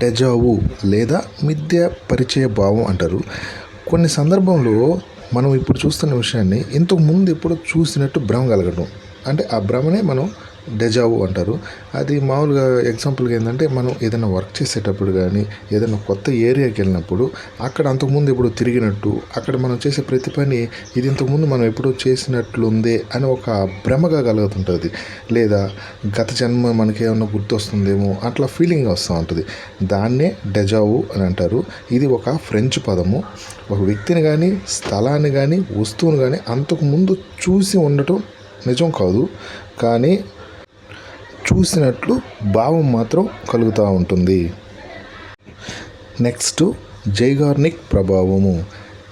Deja vu లేదా మిథ్య పరిచయ భావం అంటారు. కొన్ని సందర్భంలో మనం ఇప్పుడు చూస్తున్న విషయాన్ని ఇంతకు ముందు ఎప్పుడో చూసినట్టు భ్రమ కలగడం, అంటే ఆ భ్రమనే మనం డెజావు అంటారు. అది మామూలుగా ఎగ్జాంపుల్గా ఏంటంటే, మనం ఏదైనా వర్క్ చేసేటప్పుడు కానీ ఏదైనా కొత్త ఏరియాకి వెళ్ళినప్పుడు అక్కడ అంతకుముందు ఎప్పుడు తిరిగినట్టు, అక్కడ మనం చేసే ప్రతి పని ఇది ఇంతకుముందు మనం ఎప్పుడో చేసినట్లుందే అని ఒక భ్రమగా కలుగుతుంటుంది. లేదా గత జన్మ మనకి ఏమన్నా గుర్తొస్తుందేమో అట్లా ఫీలింగ్ వస్తూ ఉంటుంది. దాన్నే డెజావు అని అంటారు. ఇది ఒక ఫ్రెంచ్ పదము. ఒక వ్యక్తిని కానీ స్థలాన్ని కానీ వస్తువుని కానీ అంతకుముందు చూసి ఉండటం నిజం కాదు, కానీ చూసినట్లు భావం మాత్రం కలుగుతూ ఉంటుంది. నెక్స్ట్ జైగార్నిక్ ప్రభావము.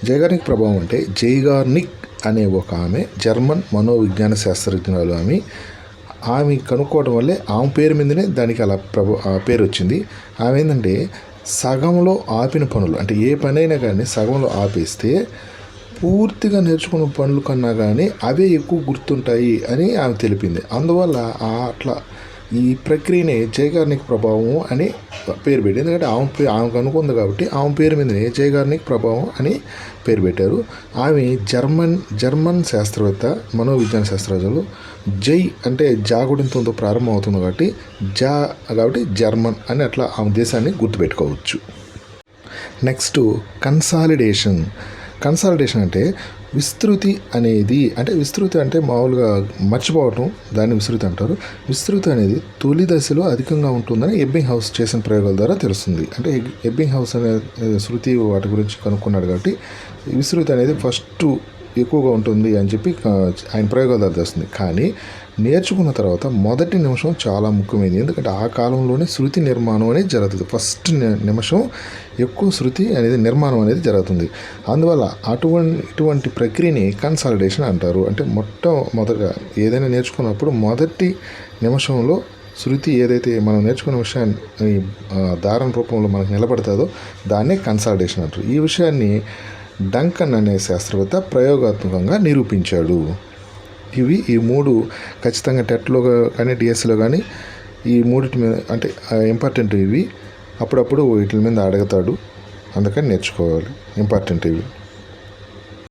జైగార్నిక్ ప్రభావం అంటే, జైగార్నిక్ అనే ఒక ఆమె జర్మన్ మనోవిజ్ఞాన శాస్త్రజ్ఞురాలు. ఆమె కనుక్కోవడం వల్లే ఆమె పేరు మీదనే దానికి అలా పేరు వచ్చింది. ఆమె ఏంటంటే, సగంలో ఆపిన పనులు, అంటే ఏ పనైనా కానీ సగంలో ఆపేస్తే పూర్తిగా నేర్చుకున్న పనుల కన్నా కానీ అవే ఎక్కువ గుర్తుంటాయి అని ఆమె తెలిపింది. అందువల్ల అట్లా ఈ ప్రక్రియనే జైగార్నిక్ ప్రభావం అని పేరు పెట్టింది. ఎందుకంటే ఆమెకు అనుకుంది కాబట్టి ఆమె పేరు మీదనే జైగార్నిక్ ప్రభావం అని పేరు పెట్టారు. ఆమె జర్మన్ శాస్త్రవేత్త, మనోవిజ్ఞాన శాస్త్రజ్ఞులు. జై అంటే జాగుడింతంతో ప్రారంభం అవుతుంది కాబట్టి జర్మన్ అని అట్లా ఆమె దేశాన్ని గుర్తుపెట్టుకోవచ్చు. నెక్స్ట్ కన్సాలిడేషన్ అంటే విస్తృతి అనేది, అంటే విస్తృతి అంటే మామూలుగా మర్చిపోవటం, దాన్ని విస్తృతి అంటారు. విస్తృతి అనేది తొలి దశలో అధికంగా ఉంటుందని ఎబ్బింగ్హౌస్ చేసిన ప్రయోగాల ద్వారా తెలుస్తుంది. అంటే ఎబ్బింగ్హౌస్ అనే శృతి వాటి గురించి కనుక్కున్నాడు కాబట్టి విస్తృతి అనేది ఫస్ట్ ఎక్కువగా ఉంటుంది అని చెప్పి ఆయన ప్రయోగాల ద్వారా తెలుస్తుంది. కానీ నేర్చుకున్న తర్వాత మొదటి నిమిషం చాలా ముఖ్యమైనది. ఎందుకంటే ఆ కాలంలోనే శృతి నిర్మాణం అనేది జరుగుతుంది. ఫస్ట్ నిమిషం ఎక్కువ శృతి అనేది నిర్మాణం అనేది జరుగుతుంది. అందువల్ల ఇటువంటి ప్రక్రియని కన్సాలిడేషన్ అంటారు. అంటే మొట్టమొదటిగా ఏదైనా నేర్చుకున్నప్పుడు మొదటి నిమిషంలో శృతి ఏదైతే మనం నేర్చుకున్న విషయాన్ని దారణ రూపంలో మనకు నిలబడుతుందో దాన్నే కన్సాలిడేషన్ అంటారు. ఈ విషయాన్ని డంకన్ అనే శాస్త్రవేత్త ప్రయోగాత్మకంగా నిరూపించాడు. ఈ మూడు ఖచ్చితంగా టెట్లో కానీ డిఎస్సిలో కానీ ఈ మూడిటి మీద అంటే ఇంపార్టెంట్. ఇవి అప్పుడప్పుడు వీటి మీద అడుగుతాడు, అందుకని నేర్చుకోవాలి. ఇంపార్టెంట్ ఇవి.